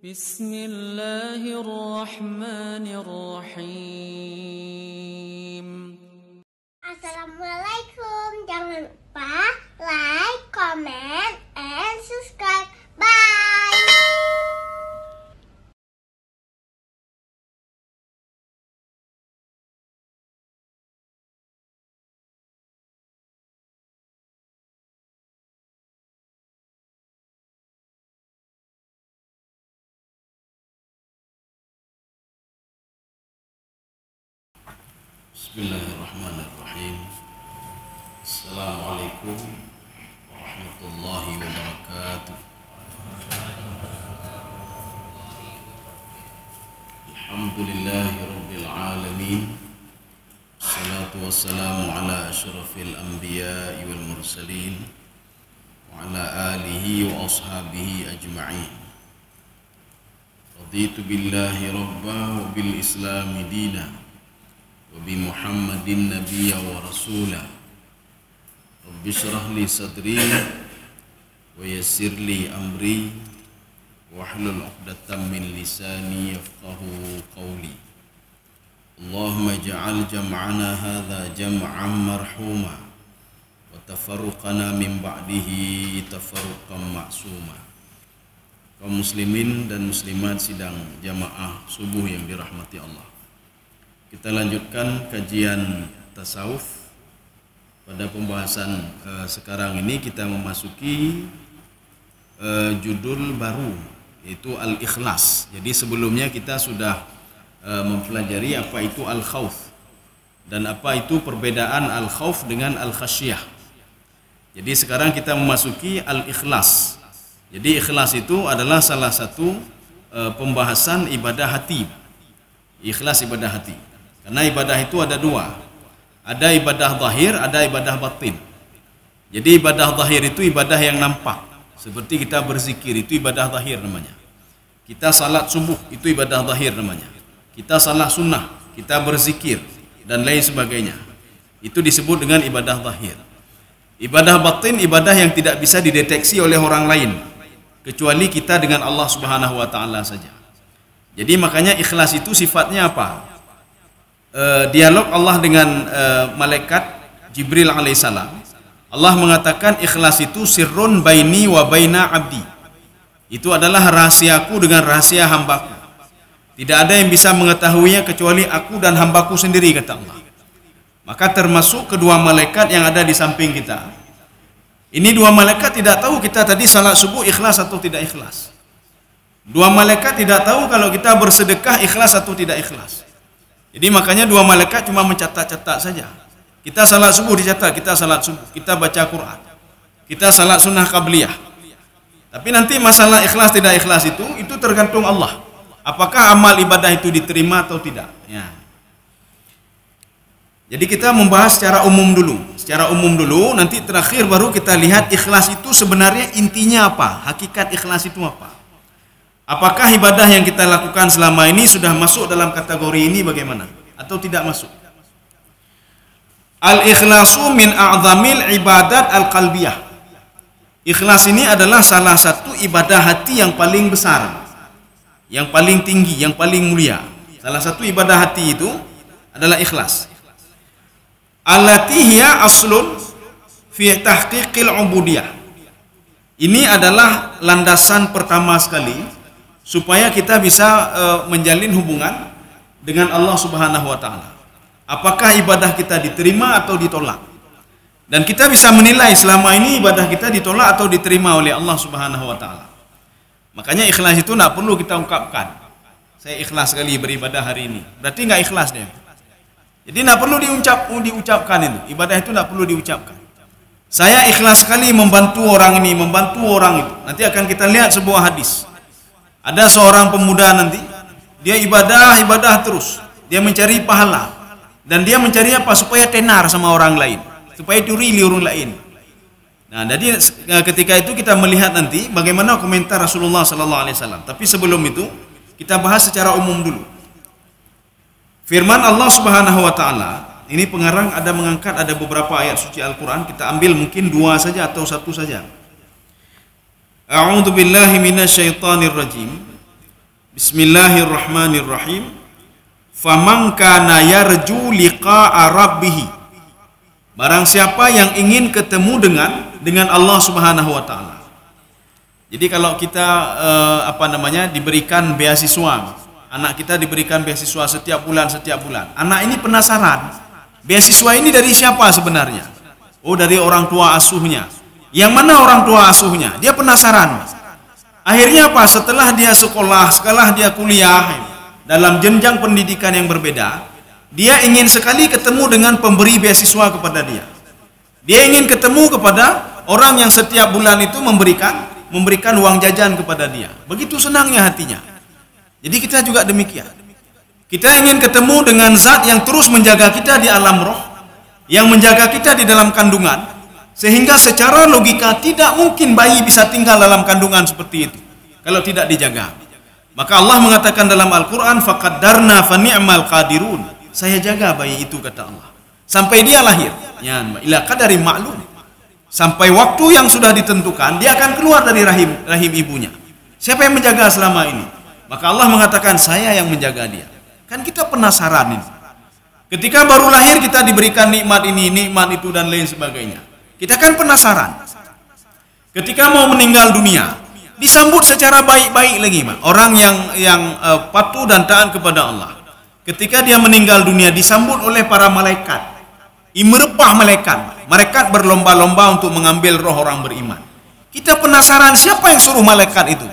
Bismillahirrahmanirrahim. Assalamualaikum. Jangan lupa like, comment, and subscribe. Bye. Bismillahirrahmanirrahim. Assalamualaikum warahmatullahi wabarakatuh. Alhamdulillahi rabbil alamin. Assalatu wassalamu ala asyrafil anbiya'i wal mursalin wa ala alihi wa ashabihi ajma'in. Raditu billahi rabba wa bil islami dina wa bi Muhammadin nabiyya wa rasula. Rabbi shrah li sadri wa yassir li amri wahlul 'uqdatam min lisani yafqahu qawli. Allahumma ij'al jam'ana hadza jam'an marhuma wa tafarruqana min ba'dihi tafarruqan ma'suma. Kaum muslimin dan muslimat sidang jamaah subuh yang dirahmati Allah. Kita lanjutkan kajian tasawuf. Pada pembahasan sekarang ini kita memasuki judul baru, yaitu al-ikhlas. Jadi sebelumnya kita sudah mempelajari apa itu al-khauf dan apa itu perbedaan al-khauf dengan al-khasyah. Jadi sekarang kita memasuki al-ikhlas. Jadi ikhlas itu adalah salah satu pembahasan ibadah hati. Ikhlas ibadah hati. Karena ibadah itu ada dua. Ada ibadah zahir, ada ibadah batin. Jadi ibadah zahir itu ibadah yang nampak. Seperti kita berzikir, itu ibadah zahir namanya. Kita salat subuh, itu ibadah zahir namanya. Kita salat sunnah, kita berzikir, dan lain sebagainya. Itu disebut dengan ibadah zahir. Ibadah batin, ibadah yang tidak bisa dideteksi oleh orang lain, kecuali kita dengan Allah Subhanahu wa Ta'ala saja. Jadi makanya ikhlas itu sifatnya apa? Dialog Allah dengan malaikat Jibril alaihissalam. Allah mengatakan ikhlas itu sirrun baini wa baina abdi. Itu adalah rahasiaku dengan rahasia hambaku. Tidak ada yang bisa mengetahuinya kecuali aku dan hambaku sendiri, kata Allah. Maka termasuk kedua malaikat yang ada di samping kita. Ini dua malaikat tidak tahu kita tadi salat subuh ikhlas atau tidak ikhlas. Dua malaikat tidak tahu kalau kita bersedekah ikhlas atau tidak ikhlas. Jadi makanya dua malaikat cuma mencatat-catat saja. Kita salat subuh dicatat, kita salat subuh, kita baca Quran, kita salat sunnah qabliyah. Tapi nanti masalah ikhlas tidak ikhlas itu tergantung Allah. Apakah amal ibadah itu diterima atau tidak? Ya. Jadi kita membahas secara umum dulu. Secara umum dulu, nanti terakhir baru kita lihat ikhlas itu sebenarnya intinya apa? Hakikat ikhlas itu apa? Apakah ibadah yang kita lakukan selama ini sudah masuk dalam kategori ini bagaimana? Atau tidak masuk? Al-ikhlasu min a'zamil ibadat al-qalbiyah. Ikhlas ini adalah salah satu ibadah hati yang paling besar, yang paling tinggi, yang paling mulia. Salah satu ibadah hati itu adalah ikhlas. Allati hiya aslun fi tahqiqil ubudiyah. Ini adalah landasan pertama sekali supaya kita bisa menjalin hubungan dengan Allah Subhanahu wa Ta'ala. Apakah ibadah kita diterima atau ditolak? Dan kita bisa menilai selama ini ibadah kita ditolak atau diterima oleh Allah Subhanahu wa Ta'ala. Makanya ikhlas itu tidak perlu kita ungkapkan. Saya ikhlas sekali beribadah hari ini. Berarti nggak ikhlas dia. Jadi tidak perlu diucapkan itu. Ibadah itu tidak perlu diucapkan. Saya ikhlas sekali membantu orang ini, membantu orang itu. Nanti akan kita lihat sebuah hadis. Ada seorang pemuda nanti, dia ibadah terus. Dia mencari pahala. Dan dia mencari apa? Supaya tenar sama orang lain. Supaya curi orang lain. Nah, jadi ketika itu kita melihat nanti bagaimana komentar Rasulullah SAW. Tapi sebelum itu, kita bahas secara umum dulu. Firman Allah Subhanahu wa Ta'ala, ini pengarang ada beberapa ayat suci Al-Quran. Kita ambil mungkin dua saja atau satu saja. A'udzu billahi minasyaitonir rajim. Bismillahirrahmanirrahim. Faman kana yarju liqa'a rabbih. Barang siapa yang ingin ketemu dengan Allah Subhanahu wa taala. Jadi kalau kita diberikan beasiswa, anak kita diberikan beasiswa setiap bulan. Anak ini penasaran, beasiswa ini dari siapa sebenarnya? Oh, dari orang tua asuhnya. Yang mana orang tua asuhnya? Dia penasaran. Akhirnya apa? Setelah dia sekolah, setelah dia kuliah dalam jenjang pendidikan yang berbeda, dia ingin sekali ketemu dengan pemberi beasiswa kepada dia. Dia ingin ketemu kepada orang yang setiap bulan itu memberikan uang jajan kepada dia. Begitu senangnya hatinya. Jadi kita juga demikian. Kita ingin ketemu dengan zat yang terus menjaga kita di alam roh, yang menjaga kita di dalam kandungan, sehingga secara logika tidak mungkin bayi bisa tinggal dalam kandungan seperti itu kalau tidak dijaga. Maka Allah mengatakan dalam Al-Quran, faqaddarna fa ni'mal qadirun. Saya jaga bayi itu, kata Allah, sampai dia lahir. Ya, ila qadari ma'lum. Sampai waktu yang sudah ditentukan, dia akan keluar dari rahim ibunya. Siapa yang menjaga selama ini? Maka Allah mengatakan, saya yang menjaga dia. Kan kita penasaran ini. Ketika baru lahir kita diberikan nikmat ini, nikmat itu, dan lain sebagainya. Kita kan penasaran. Ketika mau meninggal dunia, disambut secara baik-baik lagi, orang yang patuh dan taat kepada Allah. Ketika dia meninggal dunia, disambut oleh para malaikat. Imerepah malaikat berlomba-lomba untuk mengambil roh orang beriman. Kita penasaran, siapa yang suruh malaikat itu?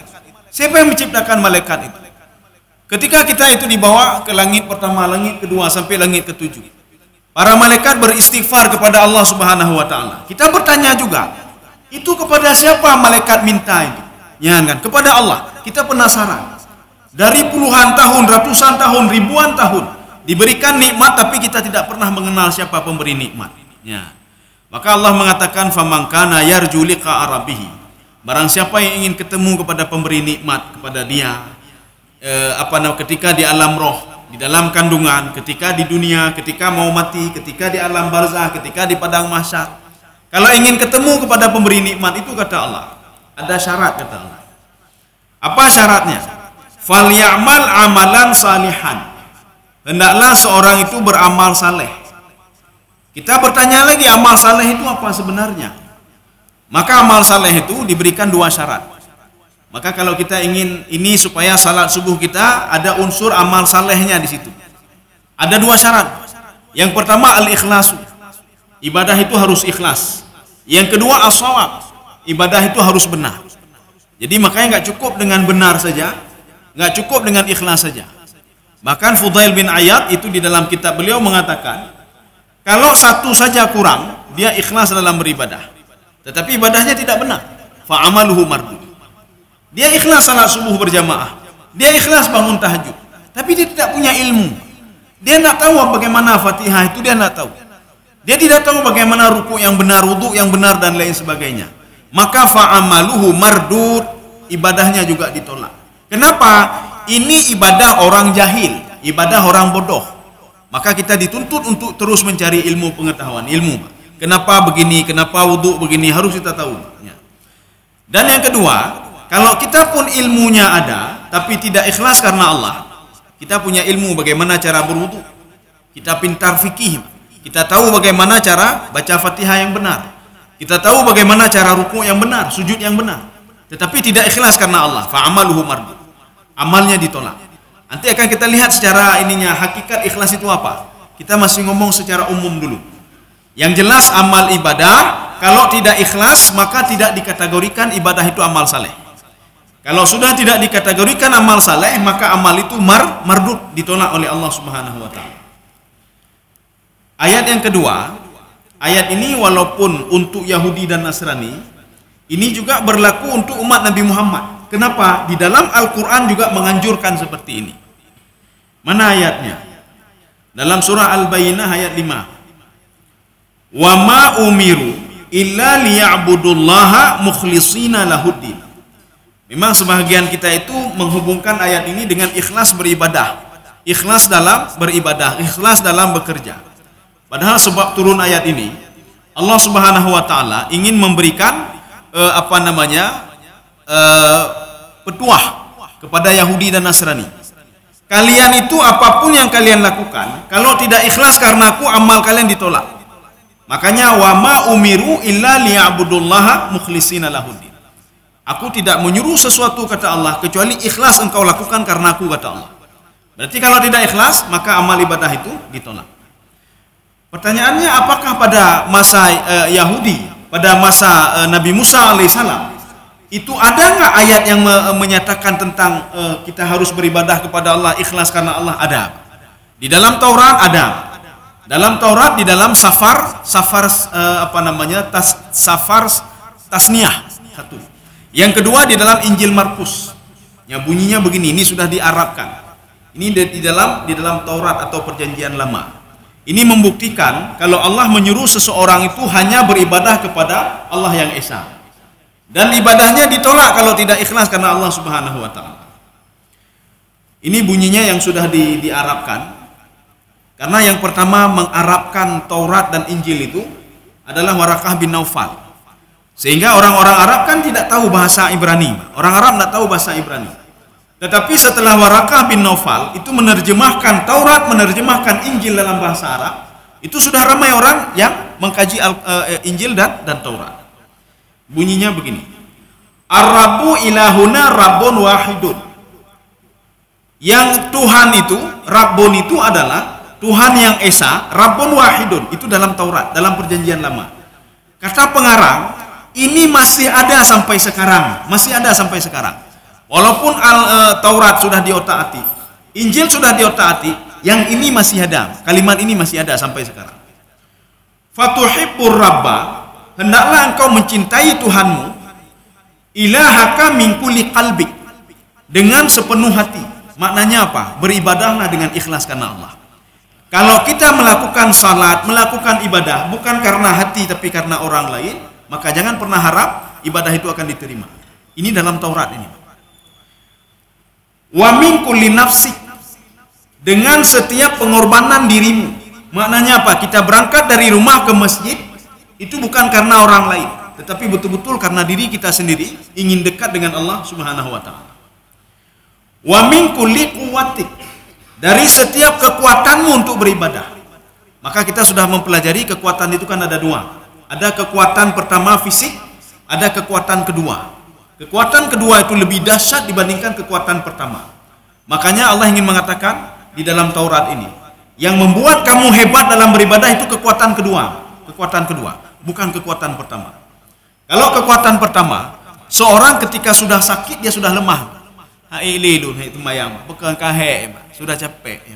Siapa yang menciptakan malaikat itu? Ketika kita itu dibawa ke langit pertama, langit kedua, sampai langit ketujuh, para malaikat beristighfar kepada Allah Subhanahu wa taala. Kita bertanya juga, itu kepada siapa malaikat minta itu? Ya kan, kepada Allah. Kita penasaran. Dari puluhan tahun, ratusan tahun, ribuan tahun diberikan nikmat, tapi kita tidak pernah mengenal siapa pemberi nikmat. Ya. Maka Allah mengatakan, faman kana yarju liqa'a rabbih. Barang siapa yang ingin ketemu kepada pemberi nikmat, kepada dia, ketika di alam roh, di dalam kandungan, ketika di dunia, ketika mau mati, ketika di alam barzah, ketika di padang mahsyar. Kalau ingin ketemu kepada pemberi nikmat itu, kata Allah, ada syarat, kata Allah. Apa syaratnya? Falyamal amalan salihan. Hendaklah seorang itu beramal saleh. Kita bertanya lagi, amal saleh itu apa sebenarnya? Maka amal saleh itu diberikan dua syarat. Maka kalau kita ingin ini supaya salat subuh kita ada unsur amal salehnya di situ. Ada dua syarat. Yang pertama al-ikhlasu. Ibadah itu harus ikhlas. Yang kedua as-shawab. Ibadah itu harus benar. Jadi makanya nggak cukup dengan benar saja, nggak cukup dengan ikhlas saja. Bahkan Fudail bin Iyad itu di dalam kitab beliau mengatakan, kalau satu saja kurang, dia ikhlas dalam beribadah, tetapi ibadahnya tidak benar, fa'amaluhu mardud. Dia ikhlas salat subuh berjamaah, dia ikhlas bangun tahajud, tapi dia tidak punya ilmu. Dia tidak tahu bagaimana Fatihah itu, dia tidak tahu. Dia tidak tahu bagaimana ruku yang benar, wudu yang benar, dan lain sebagainya. Maka fa'amaluhu mardud, ibadahnya juga ditolak. Kenapa? Ini ibadah orang jahil, ibadah orang bodoh. Maka kita dituntut untuk terus mencari ilmu pengetahuan, ilmu. Kenapa begini, kenapa wudu begini, harus kita tahu. Dan yang kedua, kalau kita pun ilmunya ada, tapi tidak ikhlas karena Allah, kita punya ilmu bagaimana cara berwudu, kita pintar fikih, kita tahu bagaimana cara baca Fatihah yang benar, kita tahu bagaimana cara ruku yang benar, sujud yang benar, tetapi tidak ikhlas karena Allah, fa'amaluhu mardud. Amalnya ditolak. Nanti akan kita lihat secara ininya, hakikat ikhlas itu apa. Kita masih ngomong secara umum dulu. Yang jelas amal ibadah, kalau tidak ikhlas maka tidak dikategorikan ibadah itu amal saleh. Kalau sudah tidak dikategorikan amal saleh, maka amal itu mardud, ditolak oleh Allah Subhanahu wa taala. Ayat yang kedua, ayat ini walaupun untuk Yahudi dan Nasrani, ini juga berlaku untuk umat Nabi Muhammad. Kenapa? Di dalam Al-Quran juga menganjurkan seperti ini. Mana ayatnya? Dalam surah Al-Bayyinah ayat 5. Wa ma umiru illa liya'budullaha mukhlishina lahuddin. Memang sebahagian kita itu menghubungkan ayat ini dengan ikhlas beribadah. Ikhlas dalam beribadah, ikhlas dalam bekerja. Padahal sebab turun ayat ini, Allah Subhanahu wa taala ingin memberikan petuah kepada Yahudi dan Nasrani, kalian itu apapun yang kalian lakukan, kalau tidak ikhlas karena aku, amal kalian ditolak. Makanya wa ma umiru illa liya'budullaha mukhlishina lahuddin. Aku tidak menyuruh sesuatu, kata Allah, kecuali ikhlas engkau lakukan karena aku, kata Allah. Berarti kalau tidak ikhlas, maka amal ibadah itu ditolak. Pertanyaannya, apakah pada masa Yahudi, pada masa Nabi Musa alaihissalam, itu ada nggak ayat yang menyatakan tentang kita harus beribadah kepada Allah ikhlas karena Allah? Ada. Di dalam Taurat ada. Dalam Taurat di dalam safar tasniyah satu. Yang kedua di dalam Injil Markus. Ya, bunyinya begini, ini sudah diarabkan. Ini di dalam Taurat atau Perjanjian Lama. Ini membuktikan kalau Allah menyuruh seseorang itu hanya beribadah kepada Allah yang Esa. Dan ibadahnya ditolak kalau tidak ikhlas karena Allah Subhanahu wa taala. Ini bunyinya yang sudah diarabkan. Karena yang pertama mengarabkan Taurat dan Injil itu adalah Warakah bin Naufal. Sehingga orang-orang Arab kan tidak tahu bahasa Ibrani. Orang Arab tidak tahu bahasa Ibrani. Tetapi setelah Warakah bin Naufal itu menerjemahkan Taurat, menerjemahkan Injil dalam bahasa Arab, itu sudah ramai orang yang mengkaji Injil dan Taurat. Bunyinya begini. Ar-Rabbu ilahuna Rabbun wahidun. Yang Tuhan itu, Rabbun itu adalah Tuhan yang Esa, Rabbun wahidun. Itu dalam Taurat, dalam Perjanjian Lama. Kata pengarang, ini masih ada sampai sekarang. Masih ada sampai sekarang. Walaupun Taurat sudah diotak-atik, Injil sudah diotak-atik, yang ini masih ada. Kalimat ini masih ada sampai sekarang. Fatuhibbur Rabba, hendaklah engkau mencintai Tuhanmu, ilahaka min kulli qalbik, dengan sepenuh hati. Maknanya apa? Beribadahlah dengan ikhlas karena Allah. Kalau kita melakukan salat, melakukan ibadah bukan karena hati tapi karena orang lain, maka jangan pernah harap ibadah itu akan diterima. Ini dalam Taurat ini. Wa min kulli nafsik, dengan setiap pengorbanan dirimu. Maknanya apa? Kita berangkat dari rumah ke masjid itu bukan karena orang lain, tetapi betul-betul karena diri kita sendiri ingin dekat dengan Allah Subhanahu wa taala. Wa min kulli quwwatik, dari setiap kekuatanmu untuk beribadah. Maka kita sudah mempelajari kekuatan itu kan ada dua. Ada kekuatan pertama fisik, ada kekuatan kedua. Kekuatan kedua itu lebih dahsyat dibandingkan kekuatan pertama. Makanya Allah ingin mengatakan di dalam Taurat ini, yang membuat kamu hebat dalam beribadah itu kekuatan kedua. Kekuatan kedua, bukan kekuatan pertama. Kalau kekuatan pertama, seorang ketika sudah sakit dia sudah lemah. Itu mayang, bukan kahek, sudah capek.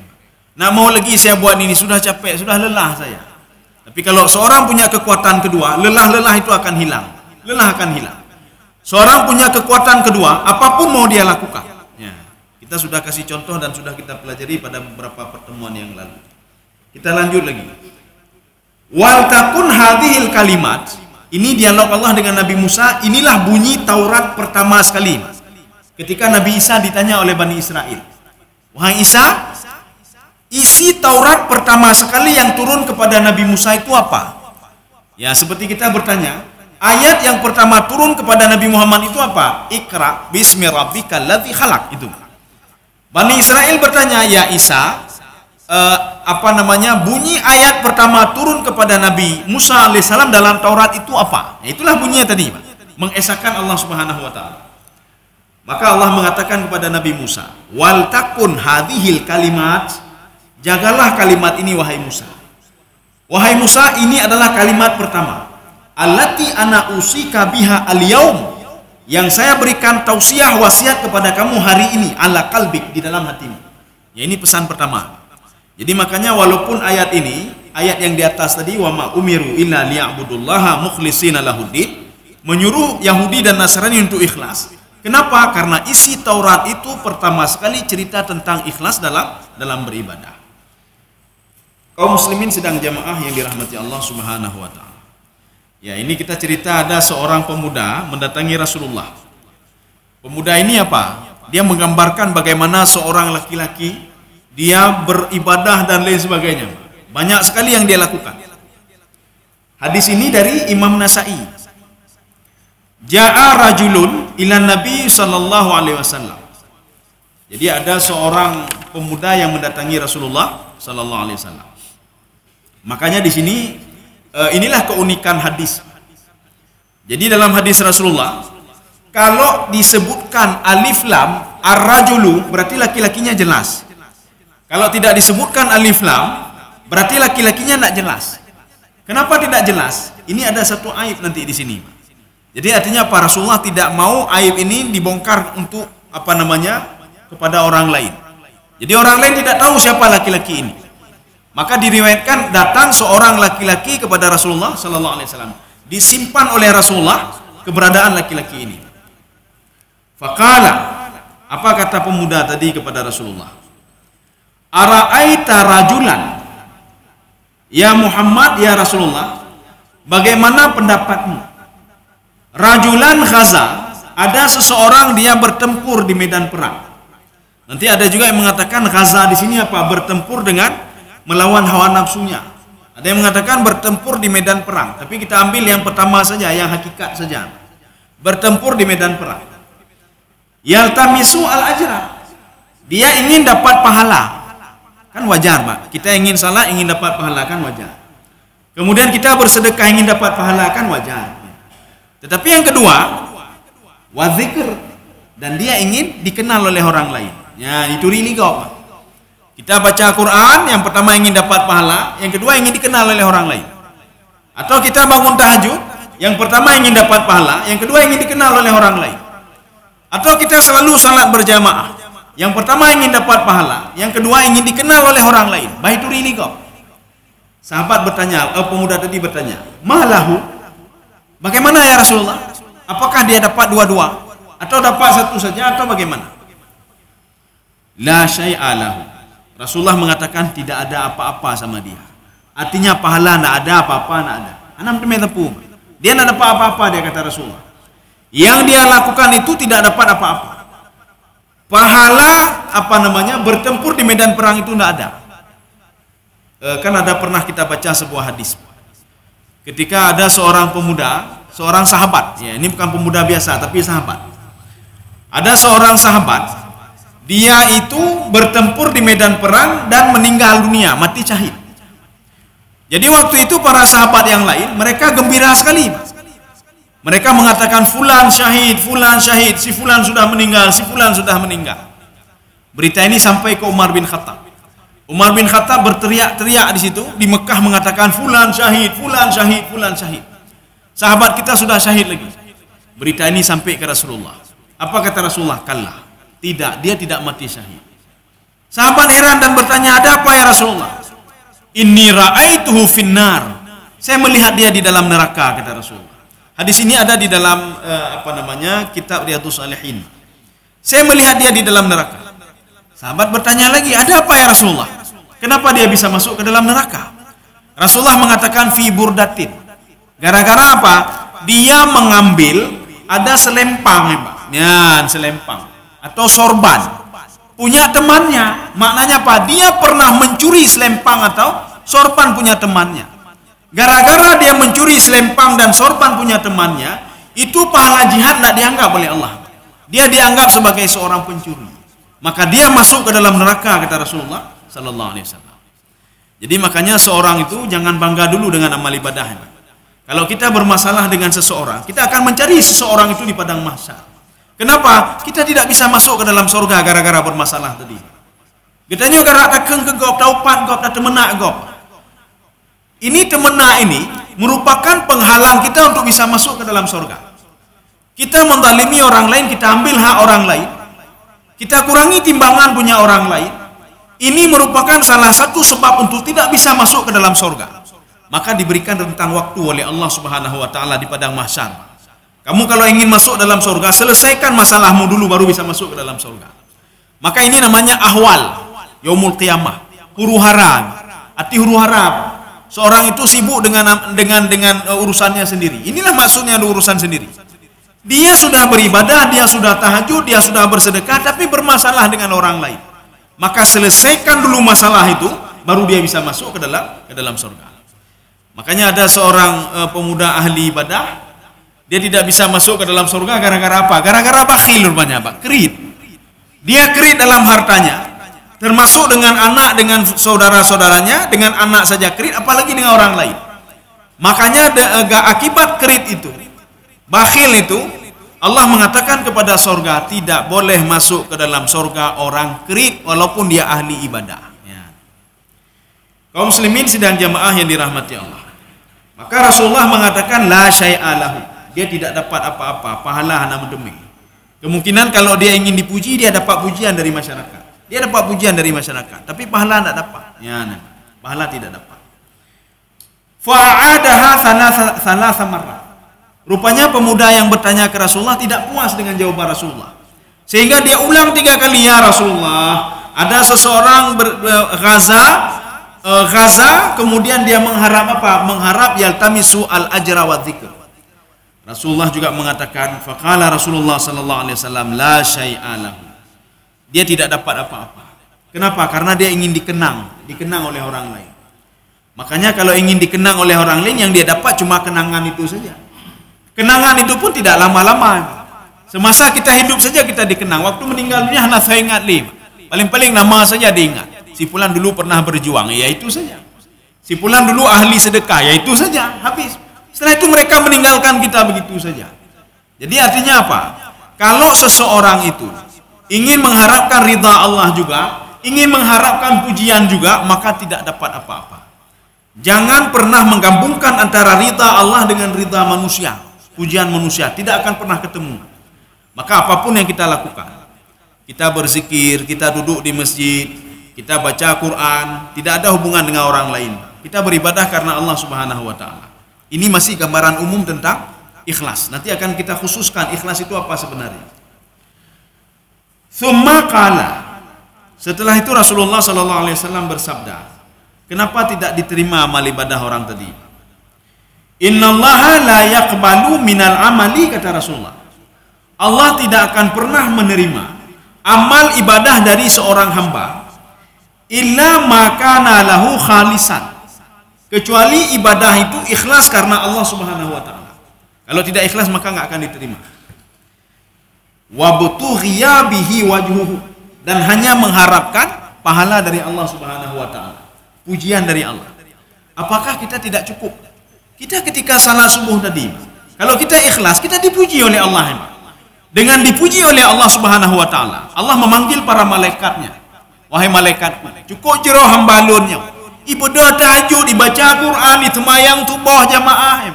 Nak mau lagi saya buat ini, sudah capek, sudah lelah saya. Tapi kalau seorang punya kekuatan kedua, lelah itu akan hilang. Lelah akan hilang. Seorang punya kekuatan kedua, apapun mau dia lakukan. Ya, kita sudah kasih contoh dan sudah kita pelajari pada beberapa pertemuan yang lalu. Kita lanjut lagi. Wal takun hadhil kalimat. Ini dialog Allah dengan Nabi Musa. Inilah bunyi Taurat pertama sekali. Ketika Nabi Isa ditanya oleh Bani Israel, wahai Isa, isi Taurat pertama sekali yang turun kepada Nabi Musa itu apa? Ya, seperti kita bertanya, ayat yang pertama turun kepada Nabi Muhammad itu apa? Iqra bismi rabbikal ladzi khalaq. Itu. Bani Israel bertanya, ya Isa, bunyi ayat pertama turun kepada Nabi Musa alaihissalam dalam Taurat itu apa? Ya, itulah bunyinya tadi, mengesahkan Allah Subhanahu wa taala. Maka Allah mengatakan kepada Nabi Musa, wal takun hadhil kalimat, jagalah kalimat ini wahai Musa. Wahai Musa, ini adalah kalimat pertama. Allati ana usika biha al-yaum, yang saya berikan tausiah wasiat kepada kamu hari ini, ala qalbik, di dalam hatimu. Ya, ini pesan pertama. Jadi makanya walaupun ayat ini, ayat yang di atas tadi, wa ma umiru illa liya'budullaha mukhlishina lahuddin, menyuruh Yahudi dan Nasrani untuk ikhlas. Kenapa? Karena isi Taurat itu pertama sekali cerita tentang ikhlas dalam beribadah. Kaum muslimin sedang jamaah yang dirahmati Allah Subhanahu wa taala. Ya, ini kita cerita ada seorang pemuda mendatangi Rasulullah. Pemuda ini apa? Dia menggambarkan bagaimana seorang laki-laki dia beribadah dan lain sebagainya. Banyak sekali yang dia lakukan. Hadis ini dari Imam Nasa'i. Ja'a rajulun ila Nabi sallallahu alaihi wasallam. Jadi ada seorang pemuda yang mendatangi Rasulullah sallallahu alaihi wasallam. Makanya di sini inilah keunikan hadis. Jadi dalam hadis Rasulullah, kalau disebutkan alif lam ar-rajulu, berarti laki-lakinya jelas. Kalau tidak disebutkan alif lam, berarti laki-lakinya tidak jelas. Kenapa tidak jelas? Ini ada satu aib nanti di sini. Jadi artinya para Rasulullah tidak mau aib ini dibongkar untuk kepada orang lain. Jadi orang lain tidak tahu siapa laki-laki ini. Maka diriwayatkan datang seorang laki-laki kepada Rasulullah sallallahu alaihi wasallam. Disimpan oleh Rasulullah keberadaan laki-laki ini. Faqala, apa kata pemuda tadi kepada Rasulullah? Ara'aita rajulan, ya Muhammad, ya Rasulullah, bagaimana pendapatmu? Rajulan ghaza, ada seseorang dia bertempur di medan perang. Nanti ada juga yang mengatakan ghaza di sini apa? Bertempur dengan melawan hawa nafsunya. Ada yang mengatakan bertempur di medan perang, tapi kita ambil yang pertama saja, yang hakikat saja. Bertempur di medan perang. Yaltamisu al-ajra. Dia ingin dapat pahala. Kan wajar, Pak. Kita ingin salat, ingin dapat pahala, kan wajar. Kemudian kita bersedekah ingin dapat pahala, kan wajar. Tetapi yang kedua, wadzikr, dan dia ingin dikenal oleh orang lain. Ya, itu riligau, Pak. Kita baca Quran, yang pertama ingin dapat pahala, yang kedua ingin dikenal oleh orang lain. Atau kita bangun tahajud, yang pertama ingin dapat pahala, yang kedua ingin dikenal oleh orang lain. Atau kita selalu salat berjamaah, yang pertama ingin dapat pahala, yang kedua ingin dikenal oleh orang lain. Baitu riligau. Sahabat bertanya, pemuda tadi bertanya, malahu? Bagaimana ya Rasulullah? Apakah dia dapat dua-dua? Atau dapat satu saja, atau bagaimana? La syai'a lahu. Rasulullah mengatakan tidak ada apa-apa sama dia. Artinya pahala tidak ada, apa-apa tidak ada. Anam temui tepung. Dia tidak dapat apa-apa, dia kata Rasulullah. Yang dia lakukan itu tidak dapat apa-apa. Pahala bertempur di medan perang itu tidak ada. Kan ada pernah kita baca sebuah hadis. Ketika ada seorang pemuda, seorang sahabat. Ya, ini bukan pemuda biasa, tapi sahabat. Ada seorang sahabat. Dia itu bertempur di medan perang dan meninggal dunia, mati syahid. Jadi waktu itu para sahabat yang lain, mereka gembira sekali. Mereka mengatakan fulan syahid, si fulan sudah meninggal, si fulan sudah meninggal. Berita ini sampai ke Umar bin Khattab. Umar bin Khattab berteriak-teriak di situ di Mekah mengatakan fulan syahid, fulan syahid, fulan syahid. Sahabat kita sudah syahid lagi. Berita ini sampai ke Rasulullah. Apa kata Rasulullah? Kallah. Tidak, dia tidak mati syahid. Sahabat heran dan bertanya, ada apa ya Rasulullah? Inni ra'aituhu finnar. Saya melihat dia di dalam neraka, kata Rasulullah. Hadis ini ada di dalam kitab Riyadhus Shalihin. Saya melihat dia di dalam neraka. Sahabat bertanya lagi, ada apa ya Rasulullah? Kenapa dia bisa masuk ke dalam neraka? Rasulullah mengatakan fi burdatin. Gara-gara apa? Dia mengambil ada selempang, selempang atau sorban punya temannya. Maknanya apa? Dia pernah mencuri selempang atau sorban punya temannya. Gara-gara dia mencuri selempang dan sorban punya temannya, itu pahala jihad tidak dianggap oleh Allah. Dia dianggap sebagai seorang pencuri. Maka dia masuk ke dalam neraka, kata Rasulullah sallallahu alaihi wasallam. Jadi makanya seorang itu jangan bangga dulu dengan amal ibadahnya. Kalau kita bermasalah dengan seseorang, kita akan mencari seseorang itu di padang mahsyar. Kenapa? Kita tidak bisa masuk ke dalam surga gara-gara bermasalah tadi. Kita juga gara takeng ke gop, taupan gop, tak temenak gop. Ini temenak ini merupakan penghalang kita untuk bisa masuk ke dalam surga. Kita menzalimi orang lain, kita ambil hak orang lain, kita kurangi timbangan punya orang lain. Ini merupakan salah satu sebab untuk tidak bisa masuk ke dalam surga. Maka diberikan rentang waktu oleh Allah Subhanahu wa taala di padang mahsyar. Kamu kalau ingin masuk dalam surga, selesaikan masalahmu dulu baru bisa masuk ke dalam surga. Maka ini namanya ahwal yaumul qiyamah, huru-hara. Arti huru-hara, seorang itu sibuk dengan urusannya sendiri. Inilah maksudnya ada urusan sendiri. Dia sudah beribadah, dia sudah tahajud, dia sudah bersedekah, tapi bermasalah dengan orang lain. Maka selesaikan dulu masalah itu, baru dia bisa masuk ke dalam surga. Makanya ada seorang pemuda ahli ibadah, dia tidak bisa masuk ke dalam surga gara-gara apa? Gara-gara bakhil rupanya, Pak. Kerit. Dia kredit dalam hartanya, termasuk dengan anak, dengan saudara-saudaranya, dengan anak saja kredit, apalagi dengan orang lain. Makanya akibat kredit itu, bakhil itu, Allah mengatakan kepada sorga, tidak boleh masuk ke dalam sorga orang kredit walaupun dia ahli ibadah. Ya. Kaum muslimin sidang jamaah yang dirahmati Allah. Maka Rasulullah mengatakan la syai'alahu, dia tidak dapat apa-apa, pahala hana mendemi. Kemungkinan kalau dia ingin dipuji, dia dapat pujian dari masyarakat. Dia dapat pujian dari masyarakat, tapi pahala tidak dapat. Ya, pahala tidak dapat. Fa'adaha thalatha marrat. Rupanya pemuda yang bertanya ke Rasulullah tidak puas dengan jawaban Rasulullah. Sehingga dia ulang 3 kali, ya Rasulullah, ada seseorang Ghaza, kemudian dia mengharap apa? Mengharap yaltamisu al-ajra wa dzikr. Rasulullah juga mengatakan, faqala Rasulullah sallallahu alaihi wasallam la syai'a lahu. Dia tidak dapat apa-apa. Kenapa? Karena dia ingin dikenang oleh orang lain. Makanya kalau ingin dikenang oleh orang lain, yang dia dapat cuma kenangan itu saja. Kenangan itu pun tidak lama-lama. Semasa kita hidup saja kita dikenang. Waktu meninggal dunia hanya saya ingat lima. Paling-paling nama saja diingat. Si fulan dulu pernah berjuang, ya itu saja. Si fulan dulu ahli sedekah, ya itu saja. Habis. Setelah itu mereka meninggalkan kita begitu saja. Jadi artinya apa? Kalau seseorang itu ingin mengharapkan ridha Allah juga, ingin mengharapkan pujian juga, maka tidak dapat apa-apa. Jangan pernah menggabungkan antara ridha Allah dengan ridha manusia. Pujian manusia tidak akan pernah ketemu. Maka apapun yang kita lakukan, kita berzikir, kita duduk di masjid, kita baca Quran, tidak ada hubungan dengan orang lain. Kita beribadah karena Allah Subhanahu wa taala. Ini masih gambaran umum tentang ikhlas. Nanti akan kita khususkan ikhlas itu apa sebenarnya. Tsumma qala. Setelah itu Rasulullah sallallahu alaihi wasallam bersabda, kenapa tidak diterima amal ibadah orang tadi? Innallaha la yaqbalu minal amali, kata Rasulullah. Allah tidak akan pernah menerima amal ibadah dari seorang hamba illa ma kana lahu khalisan, kecuali ibadah itu ikhlas karena Allah Subhanahu wa taala. Kalau tidak ikhlas maka enggak akan diterima. Wa butughiya bihi wajhuhu, dan hanya mengharapkan pahala dari Allah Subhanahu wa taala, pujian dari Allah. Apakah kita tidak cukup? Kita ketika salat subuh tadi, kalau kita ikhlas, kita dipuji oleh Allah. Dengan dipuji oleh Allah Subhanahu wa taala, Allah memanggil para malaikatnya. Wahai malaikatku, cukup jero hambalunnya. Ibadah tahajud, dibaca Quran, ditemayang tubah jamaah.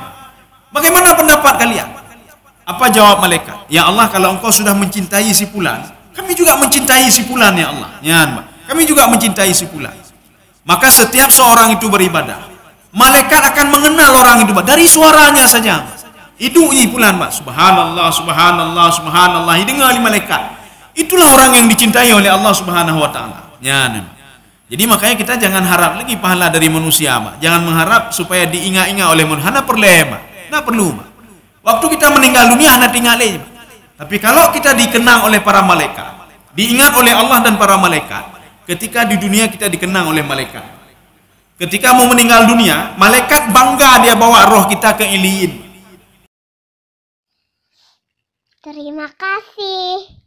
Bagaimana pendapat kalian? Apa jawab malaikat? Ya Allah, kalau engkau sudah mencintai si fulan, kami juga mencintai si fulan, ya Allah. Ya, kami juga mencintai si fulan. Maka setiap seorang itu beribadah, malaikat akan mengenal orang itu dari suaranya saja. Hidungnya fulan, Pak. Subhanallah, subhanallah, subhanallah. Didengar oleh malaikat. Itulah orang yang dicintai oleh Allah Subhanahu wa taala. Ya, jadi makanya kita jangan harap lagi pahala dari manusia, Pak. Jangan mengharap supaya diingat-ingat oleh manusia. Hana perlu, Pak. Hana perlu, Pak. Waktu kita meninggal dunia hana tinggal lagi. Tapi kalau kita dikenang oleh para malaikat, diingat oleh Allah dan para malaikat, ketika di dunia kita dikenang oleh malaikat. Ketika mau meninggal dunia, malaikat bangga dia bawa roh kita ke Iliyin. Terima kasih.